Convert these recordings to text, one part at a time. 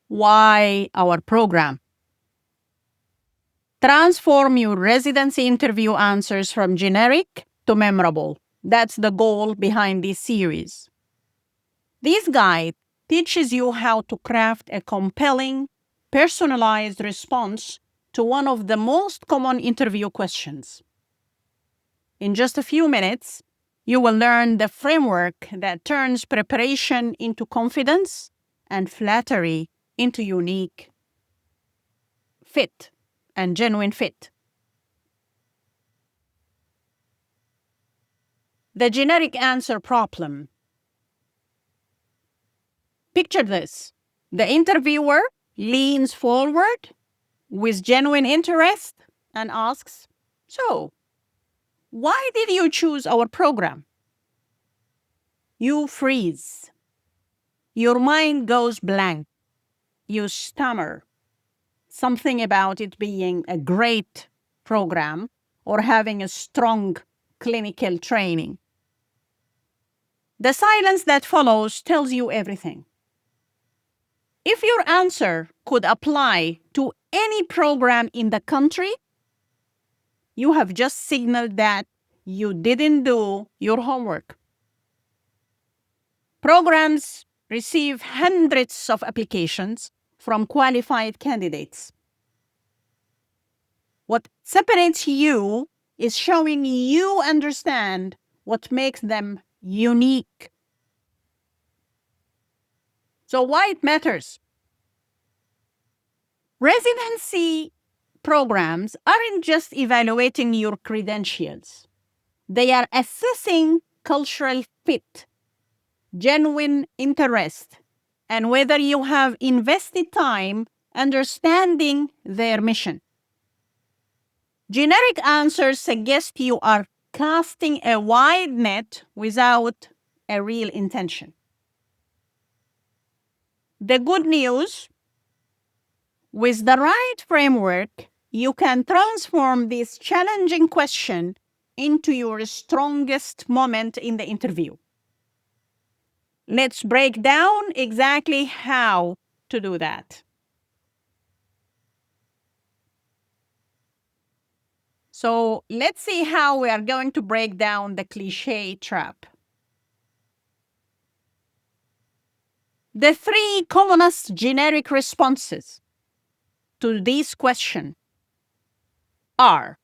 Why our program? Transform your residency interview answers from generic to memorable. That's the goal behind this series. This guide teaches you how to craft a compelling, personalized response to one of the most common interview questions. In just a few minutes, you will learn the framework that turns preparation into confidence and flattery into unique fit and genuine fit. The generic answer problem. Picture this. The interviewer leans forward with genuine interest and asks, "So, why did you choose our program?" You freeze. Your mind goes blank. You stammer. Something about it being a great program or having a strong clinical training. The silence that follows tells you everything. If your answer could apply to any program in the country, you have just signaled that you didn't do your homework. Programs receive hundreds of applications from qualified candidates. What separates you is showing you understand what makes them unique. So why it matters? Residency programs aren't just evaluating your credentials. They are assessing cultural fit, genuine interest, and whether you have invested time understanding their mission. Generic answers suggest you are casting a wide net without a real intention. The good news, with the right framework, you can transform this challenging question into your strongest moment in the interview. Let's break down exactly how to do that. So let's see how we are going to break down the cliche trap. The three commonest generic responses to this question are: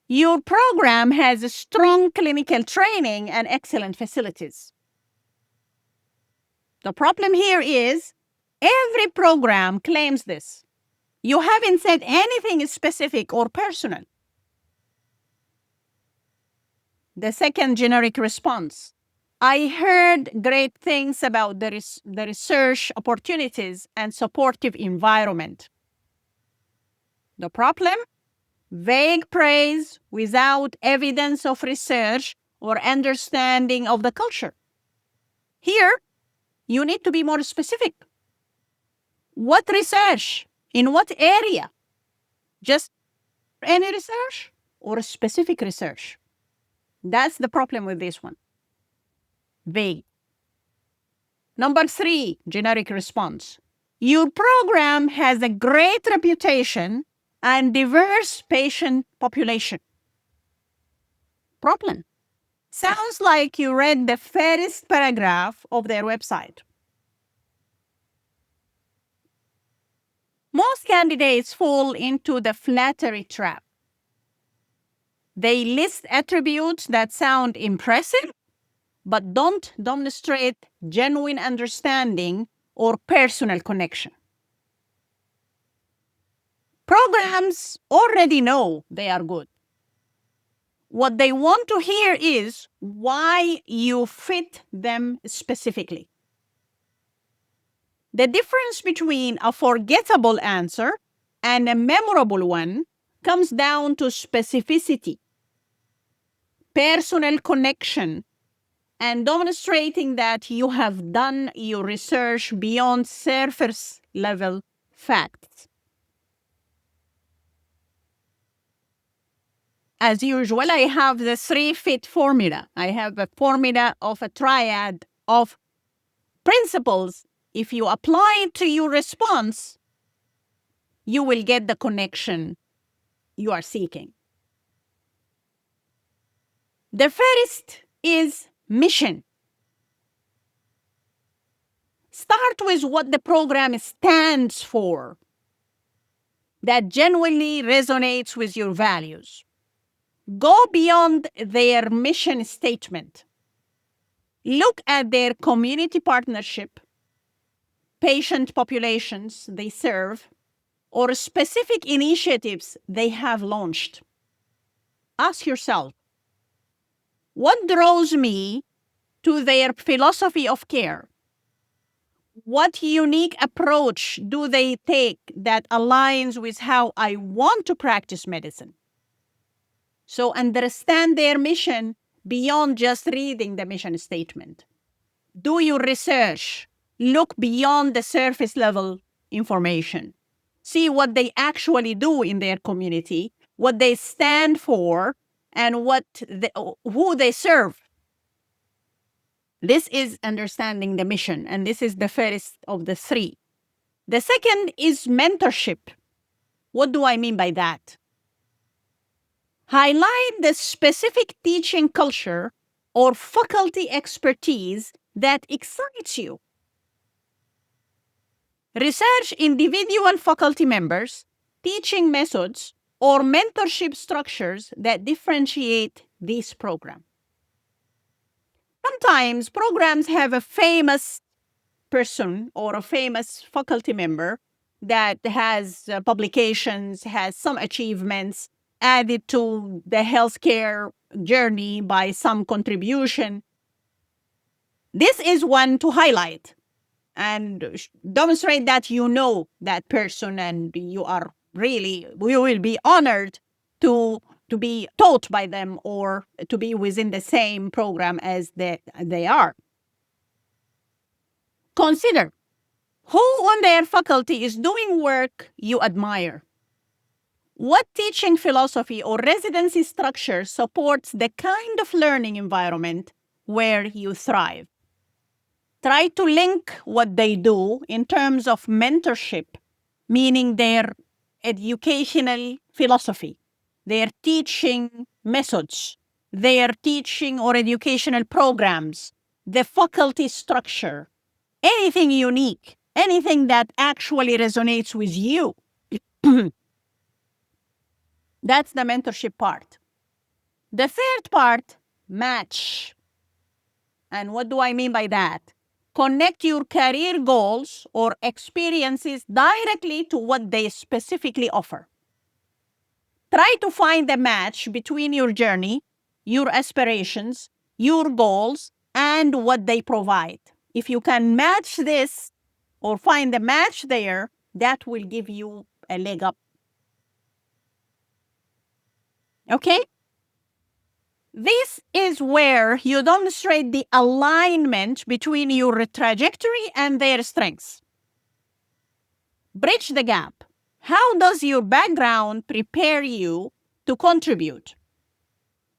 your program has a strong clinical training and excellent facilities. The problem here is every program claims this. You haven't said anything specific or personal. The second generic response: I heard great things about the research opportunities and supportive environment. The problem? Vague praise without evidence of research or understanding of the culture. Here, you need to be more specific. What research? In what area? Just any research or specific research? That's the problem with this one. Vague. Number 3, generic response. Your program has a great reputation and diverse patient population. Problem. Sounds like you read the first paragraph of their website. Most candidates fall into the flattery trap. They list attributes that sound impressive, but don't demonstrate genuine understanding or personal connection. Programs already know they are good. What they want to hear is why you fit them specifically. The difference between a forgettable answer and a memorable one comes down to specificity, personal connection, and demonstrating that you have done your research beyond surface level facts. As usual, I have the 3-fit formula. I have a formula of a triad of principles If you apply it to your response, you will get the connection you are seeking. The first is mission. Start with what the program stands for that genuinely resonates with your values. Go beyond their mission statement. Look at their community partnership, patient populations they serve, or specific initiatives they have launched. Ask yourself, what draws me to their philosophy of care? What unique approach do they take that aligns with how I want to practice medicine? So understand their mission beyond just reading the mission statement. Do your research. Look beyond the surface level information. See what they actually do in their community, what they stand for, and who they serve. This is understanding the mission, and this is the first of the three. The second is mentorship. What do I mean by that? Highlight the specific teaching culture or faculty expertise that excites you. Research individual faculty members, teaching methods, or mentorship structures that differentiate this program. Sometimes programs have a famous person or a famous faculty member that has publications, has some achievements added to the healthcare journey by some contribution. This is one to highlight and demonstrate that you know that person and you will be honored to be taught by them or to be within the same program as they are. Consider who on their faculty is doing work you admire. What teaching philosophy or residency structure supports the kind of learning environment where you thrive? Try to link what they do in terms of mentorship, meaning their educational philosophy, their teaching methods, their teaching or educational programs, the faculty structure, anything unique, anything that actually resonates with you. That's the mentorship part. The third part, match. And what do I mean by that? Connect your career goals or experiences directly to what they specifically offer. Try to find a match between your journey, your aspirations, your goals, and what they provide. If you can match this or find a match there, that will give you a leg up. Okay? This is where you demonstrate the alignment between your trajectory and their strengths. Bridge the gap. How does your background prepare you to contribute?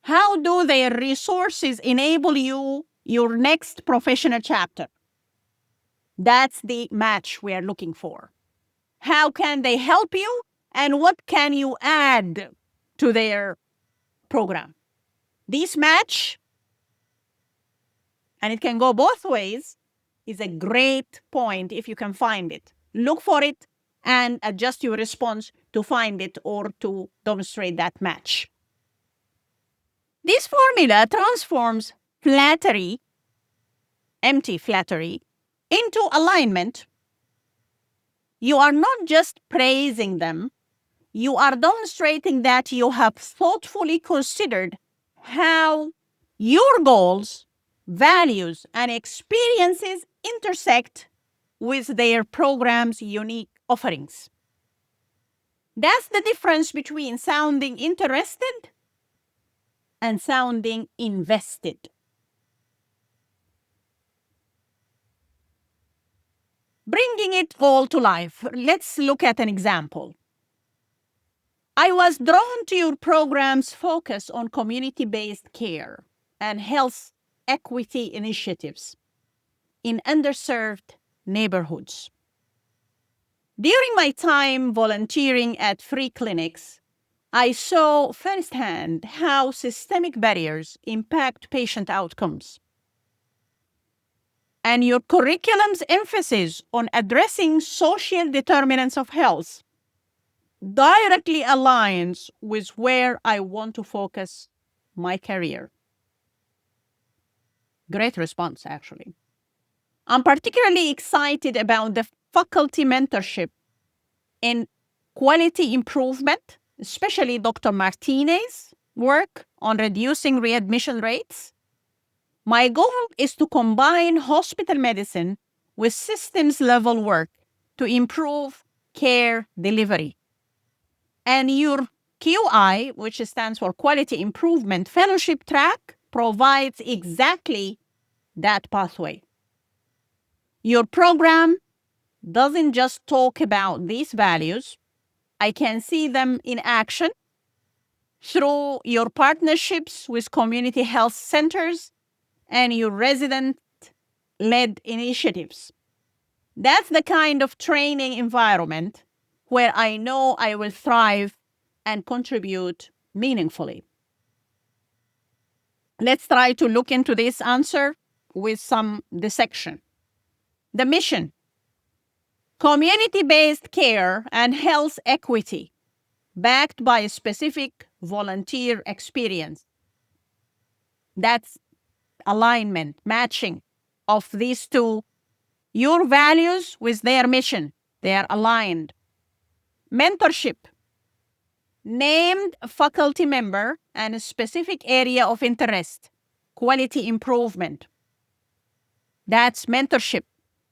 How do their resources enable you your next professional chapter? That's the match we are looking for. How can they help you and what can you add to their program? This match, and it can go both ways, is a great point if you can find it. Look for it and adjust your response to find it or to demonstrate that match. This formula transforms flattery, empty flattery, into alignment. You are not just praising them, you are demonstrating that you have thoughtfully considered how your goals, values, and experiences intersect with their program's unique offerings. That's the difference between sounding interested and sounding invested. Bringing it all to life, let's look at an example. I was drawn to your program's focus on community-based care and health equity initiatives in underserved neighborhoods. During my time volunteering at free clinics, I saw firsthand how systemic barriers impact patient outcomes. And your curriculum's emphasis on addressing social determinants of health directly aligns with where I want to focus my career. Great response, actually. I'm particularly excited about the faculty mentorship in quality improvement, especially Dr. Martinez's work on reducing readmission rates. My goal is to combine hospital medicine with systems level work to improve care delivery. And your QI, which stands for Quality Improvement Fellowship track, provides exactly that pathway. Your program doesn't just talk about these values. I can see them in action through your partnerships with community health centers and your resident-led initiatives. That's the kind of training environment where I know I will thrive and contribute meaningfully. Let's try to look into this answer with some dissection. The mission: community-based care and health equity, backed by a specific volunteer experience. That's alignment, matching of these two, your values with their mission. They are aligned. Mentorship: named faculty member and a specific area of interest, quality improvement. That's mentorship.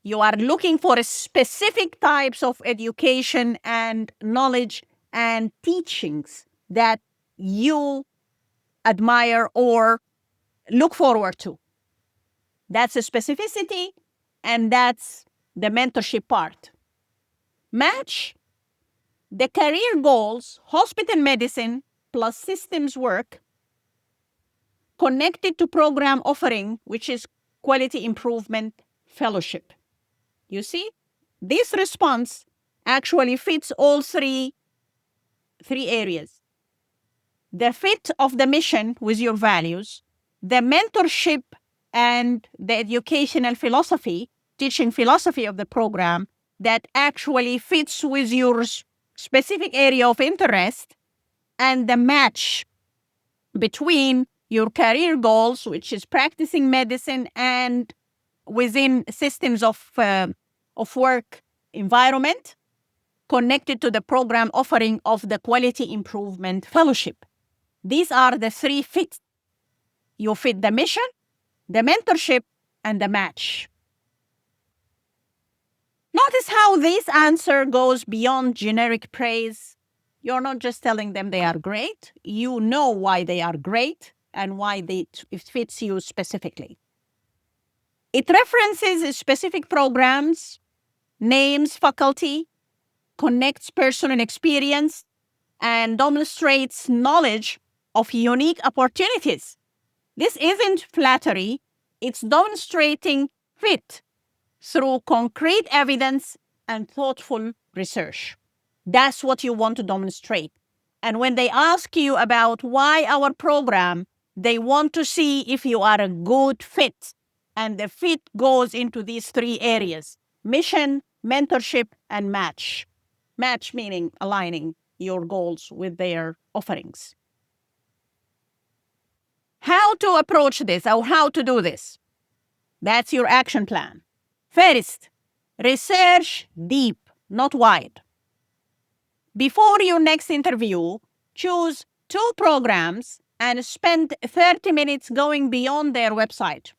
You are looking for specific types of education and knowledge and teachings that you admire or look forward to. That's a specificity, and that's the mentorship part. Match: the career goals, hospital medicine plus systems work, connected to program offering, which is quality improvement fellowship. You see, this response actually fits all three areas. The fit of the mission with your values, the mentorship and the educational philosophy, teaching philosophy of the program that actually fits with your specific area of interest, and the match between your career goals, which is practicing medicine, and within systems of work environment connected to the program offering of the quality improvement fellowship. These are the three fits. You fit the mission, the mentorship, and the match. Notice how this answer goes beyond generic praise. You're not just telling them they are great. You know why they are great and why it fits you specifically. It references specific programs, names faculty, connects personal experience, and demonstrates knowledge of unique opportunities. This isn't flattery, it's demonstrating fit through concrete evidence and thoughtful research. That's what you want to demonstrate. And when they ask you about why our program, they want to see if you are a good fit. And the fit goes into these three areas: mission, mentorship, and match. Match meaning aligning your goals with their offerings. How to approach this or how to do this? That's your action plan. First, research deep, not wide. Before your next interview, choose 2 programs and spend 30 minutes going beyond their website.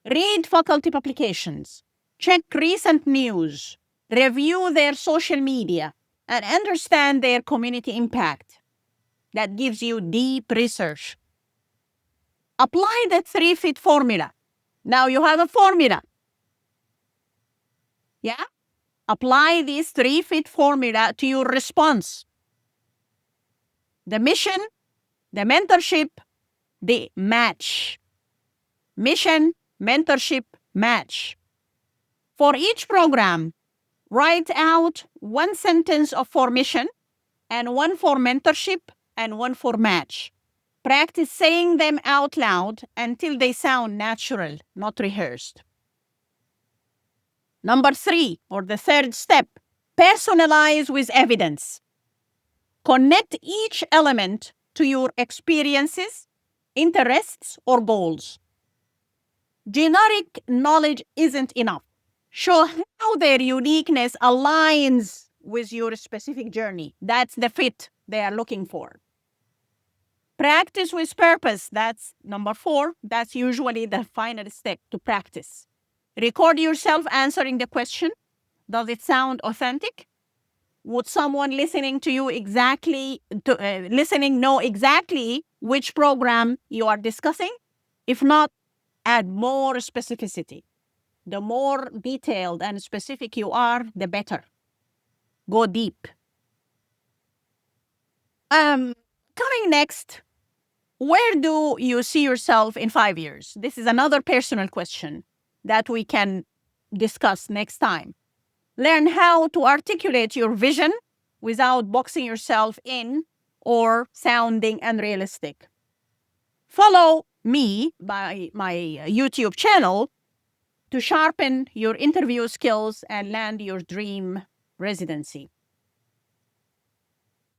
Read faculty publications, check recent news, review their social media, and understand their community impact. That gives you deep research. Apply the 3-fit formula. Now you have a formula. Yeah? Apply this 3-fit formula to your response. The mission, the mentorship, the match. Mission, mentorship, match. For each program, write out one sentence for mission and one for mentorship and one for match. Practice saying them out loud until they sound natural, not rehearsed. Number 3, or the third step, personalize with evidence. Connect each element to your experiences, interests, or goals. Generic knowledge isn't enough. Show how their uniqueness aligns with your specific journey. That's the fit they are looking for. Practice with purpose. That's number 4. That's usually the final step to practice. Record yourself answering the question. Does it sound authentic? Would someone listening to you listening know exactly which program you are discussing? If not, add more specificity. The more detailed and specific you are, the better. Go deep. Coming next, where do you see yourself in 5 years? This is another personal question that we can discuss next time. Learn how to articulate your vision without boxing yourself in or sounding unrealistic. Follow me by my YouTube channel to sharpen your interview skills and land your dream residency.